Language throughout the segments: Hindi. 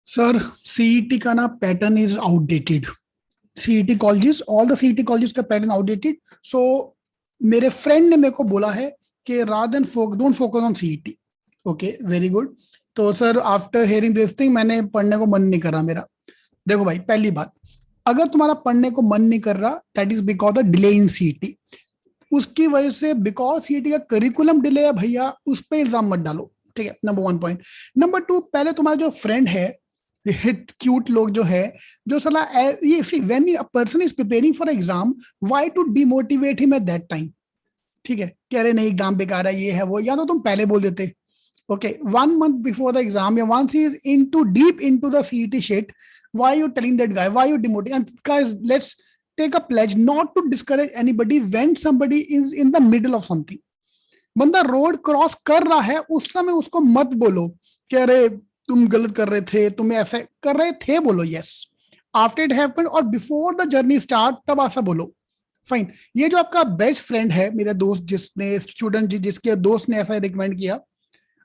सर सीईटी का ना pattern is outdated. CET colleges, all the CET colleges का पैटर्न आउटडेटेड। सो मेरे फ्रेंड ने मेरे को बोला है कि rather than don't focus on CET. Okay, very good. तो sir after hearing this thing मैंने पढ़ने को मन नहीं करा मेरा। देखो भाई, पहली बात, अगर तुम्हारा पढ़ने को मन नहीं कर रहा, that is because the delay in CET. उसकी वजह से, बिकॉज सीईटी का करिकुलम डिले है भैया, उस पर इल्जाम मत डालो। ठीक है, number one point. Number to, पहले तुम्हारा जो फ्रेंड है, क्यूट लोग जो है, जो सला ये see when a person is preparing for exam, why to demotivate him at that time. ठीक है, कह रहे नहीं एग्जाम बेकार है, ये है वो, या तो तुम पहले बोल देते। Okay, 1 month before the exam, yeah, once he is into deep into the CET shit, why you telling that guy, why you demoting? And guys, let's take a pledge not to discourage anybody when somebody is in the middle of something. बंदा रोड क्रॉस कर रहा है, उस समय उसको मत बोलो कि अरे तुम गलत कर रहे थे, तुम ऐसे कर रहे थे, बोलो यस आफ्टर इट हैपेंड, और बिफोर द जर्नी स्टार्ट तब ऐसा बोलो। फाइन। ये जो आपका बेस्ट फ्रेंड है, मेरा दोस्त, जिसने स्टूडेंट जिसके दोस्त ने ऐसा रिकमेंड किया,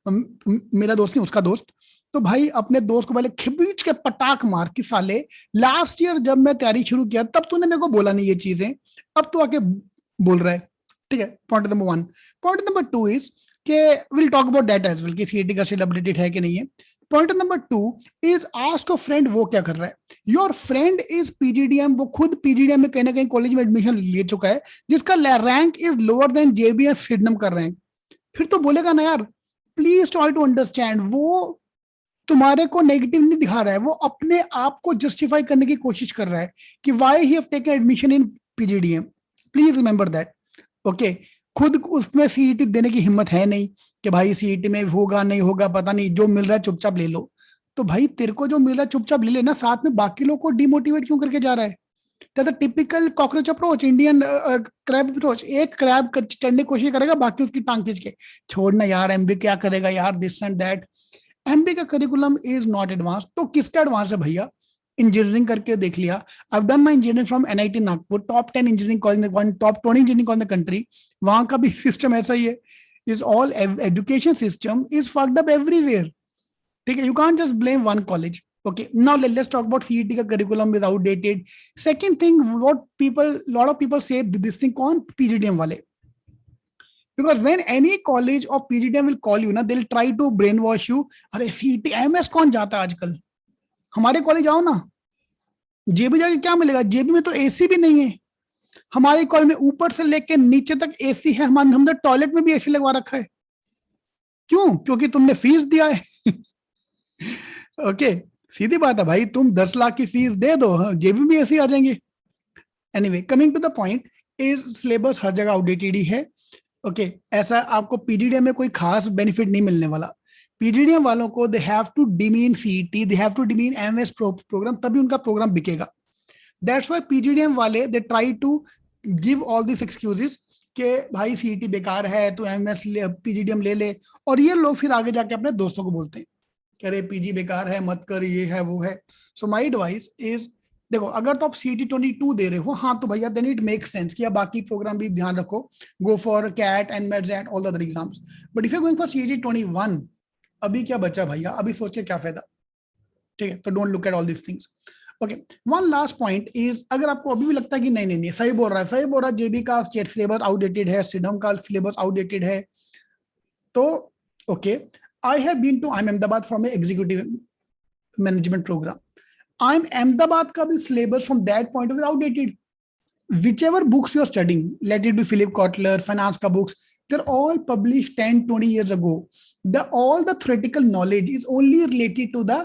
मेरा दोस्त नहीं उसका दोस्त, तो भाई अपने दोस्त को पहले खींच के पटाक मार कि साले लास्ट ईयर जब मैं तैयारी शुरू किया तब तूने मेरे को बोला नहीं ये चीजें, अब तू आके बोल रहा है। ठीक है, point number one. Point number two is के will talk about that as well कि सीईटी का शेड्यूल अपडेटेड है कि नहीं है। Point number two is ask a friend वो क्या कर रहा है। योर फ्रेंड इज पीजीडीएम, वो खुद पीजीडीएम में कहीं ना कहीं कॉलेज में एडमिशन ले चुका है, जिसका rank is lower than JBS Sydenham का रैंक। फिर तो बोलेगा ना यार, प्लीज ट्राई टू अंडरस्टैंड। वो तुम्हारे को नेगेटिव नहीं दिखा रहा है, वो अपने आप को जस्टिफाई करने की कोशिश कर रहा है कि why he have taken admission in PGDM. Please remember that. Okay, खुद उसमें सीईटी देने की हिम्मत है नहीं कि भाई सीईटी में होगा नहीं होगा पता नहीं, जो मिल रहा है चुपचाप ले लो। तो भाई तेरे को जो मिल रहा है चुपचाप ले लेना, साथ में बाकी लोग को डिमोटिवेट क्यों करके जा रहा है। Typical cockroach approach, Indian crab approach. एक क्रैब चढ़ने की कोशिश करेगा, बाकी उसकी टांग खींच के छोड़ना, यार एमबी क्या करेगा यार, दिस एंड दैट। एमबी का करिकुलम इज नॉट एडवांस, तो किसका एडवांस है भैया। इंजीनियरिंग करके देख लिया, I have done my engineering from NIT Nagpur, top 10 engineering college, top 20 engineering college in the country. वहां का भी सिस्टम ऐसा ही है। Is all education system is fucked up everywhere. ठीक है, you can't just blame one college. Okay, now let's talk about CET का curriculum is outdated. Second thing, lot of people say this thing कौन PGDM वाले, because when any college of PGDM will call you ना, they'll try to brainwash you. अरे CET MS कौन जाता है आजकल, हमारे कॉलेज आओ ना। जेबी जाके क्या मिलेगा, जेबी में तो एसी भी नहीं है। हमारे कॉलेज में ऊपर से लेके नीचे तक एसी है, हमने टॉयलेट में भी एसी लगवा रखा है। क्यों? क्योंकि तुमने फीस दिया है। ओके, सीधी बात है भाई, तुम 10 लाख की फीस दे दो, हाँ, जेबी में ऐसे आ जाएंगे। Anyway, coming to the point is syllabus हर जगह आउटडेटेड ही है। ओके, ऐसा आपको पीजीडीएम में कोई खास बेनिफिट नहीं मिलने वाला। पीजीडीएम वालों को they have to demean CET, they have to demean MS program, तभी उनका प्रोग्राम बिकेगा। दैट्स व्हाई पीजीडीएम वाले they try to give all this excuses कि भाई सीईटी बेकार है तो एमएस पीजीडीएम ले ले, और ये लोग फिर आगे जाके अपने दोस्तों को बोलते हैं कि अरे पीजी बेकार है मत कर, ये है वो है। सो माय एडवाइस इज, देखो अगर तो आप सीटी 22 दे रहे हो, हाँ तो भैया देन इट मेक सेंस कि आप बाकी प्रोग्राम भी ध्यान रखो, go for CAT and MATs and all the other exams. But if you going for CET 21, अभी क्या बचा भैया, अभी सोच के क्या फायदा। ठीक है, तो don't look at all this things. Okay, one last point is, अगर आपको अभी भी लगता है कि नहीं नहीं नहीं सही बोल रहा है, सही बोल रहा है, जेबी का स्टेट सिलेबस आउटडेटेड है, सिडम का सिलेबस आउटडेटेड है, तो okay, I have been to IIM Ahmedabad from an executive management program. IIM Ahmedabad का भी syllabus from that point of view outdated. Whichever books you are studying, let it be Philip Kotler, finance का books, they're all published 10-20 years ago. All the theoretical knowledge is only related to the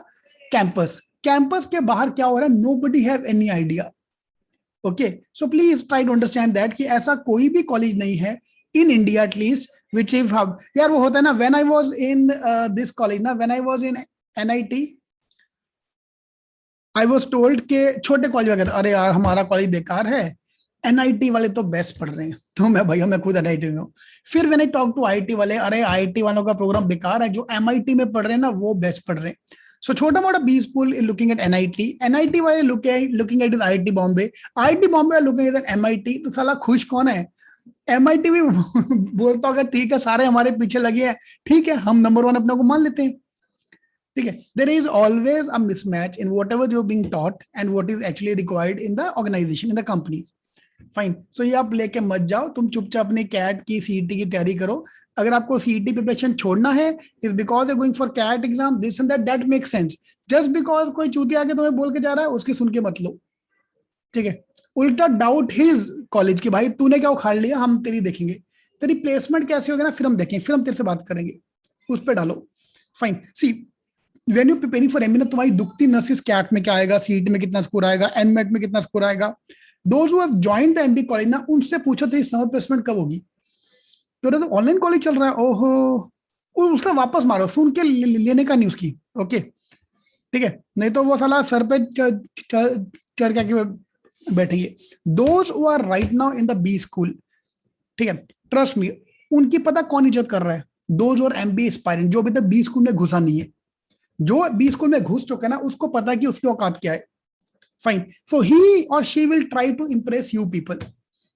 campus. Campus के बाहर क्या हो रहा है, nobody have any idea. Okay, so please try to understand that कि ऐसा कोई भी college नहीं है in India at least which if hub, यार वो होता है ना, when I was in this college ना, when I was in NIT I was told के छोटे कॉलेज वगैरह, अरे यार हमारा कॉलेज बेकार है, एनआईटी वाले तो बेस्ट पढ़ रहे हैं। तो मैं भैया मैं खुद एनआईटी में हूँ। फिर when I talk to IT वाले, अरे आईटी वालों का प्रोग्राम बेकार है, जो एमआईटी में पढ़ रहे हैं ना वो बेस्ट पढ़ रहे हैं। सो छोटा मोटा B school looking at NIT वाले looking at IIT Bombay, IIT Bombay looking at MIT. तो साला खुश कौन है, एमआईटी भी बोलता होगा ठीक है सारे हमारे पीछे लगे हैं, ठीक है हम नंबर 1 अपने को मान लेते हैं। ठीक है, there is always a mismatch in whatever you being taught and what is actually required in the organisation, in the companies. Fine, so ये आप लेके मत जाओ, तुम चुपचाप अपनी कैट की सीईटी की तैयारी करो। अगर आपको सीईटी प्रिपरेशन छोड़ना है is because going for CAT exam this and that make sense. Just because कोई चूतिया आके तुम्हें बोल के जा रहा है उसकी सुन के मत लो, ठीक है। उल्टा डाउट हिज कॉलेज की, भाई तूने क्या उखाड़ लिया, हम तेरी देखेंगे, तेरी प्लेसमेंट कैसे होगी ना, फिर हम देखेंगे, फिर हम तेरे से बात करेंगे, उस पर डालो। Fine, see when you preparing for MB ना, तुम्हारी दुखती नर्सिस कैट में क्या आएगा, सीईटी में कितना स्कोर आएगा, एनमेट में कितना स्कोर आएगा। Those who have joined the MB college ना, उनसे पूछो तेरी समर प्लेसमेंट कब होगी। तो ऑनलाइन कॉलेज चल रहा है, ओहो, उससे वापस मारो, सुन के लेने का नहीं उसकी, ओके, ठीक है। नहीं तो वो साला सर पे चढ़ के बैठेंगे। Those who are right now in the B school, ठीक है, ट्रस्ट मी, उनकी पता कौन इज्जत कर रहा है, दोज और एमबी एस्पायरेंट, जो अभी तक बी स्कूल में घुसा नहीं है। जो बी स्कूल में घुस चुका है ना, उसको पता है कि उसकी औकात क्या है। फाइन, सो ही और she will try to impress you people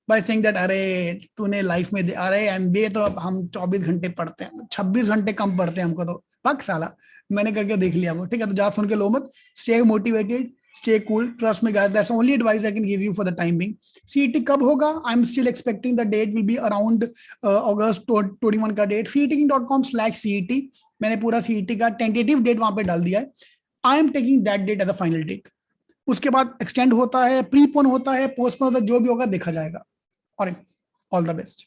by saying that अरे तूने लाइफ में अरे एमबीए तो अब हम 24 घंटे पढ़ते हैं, 26 घंटे कम पढ़ते हैं हमको तो, पक साला, मैंने करके देख लिया वो, ठीक है। तो जा सुन के लो मत, stay motivated, stay cool, trust me guys, that's only advice I can give you for the time being. CET कब होगा, I am still expecting the date will be around August 21 का डेट, cetking.com/cet, मैंने पूरा सीईटी का टेंटेटिव डेट वहां पे डाल दिया है। I am taking that date as a final date. उसके बाद एक्सटेंड होता है, प्रीपोन होता है, पोस्टपोन होता है, जो भी होगा देखा जाएगा। और ऑल द बेस्ट।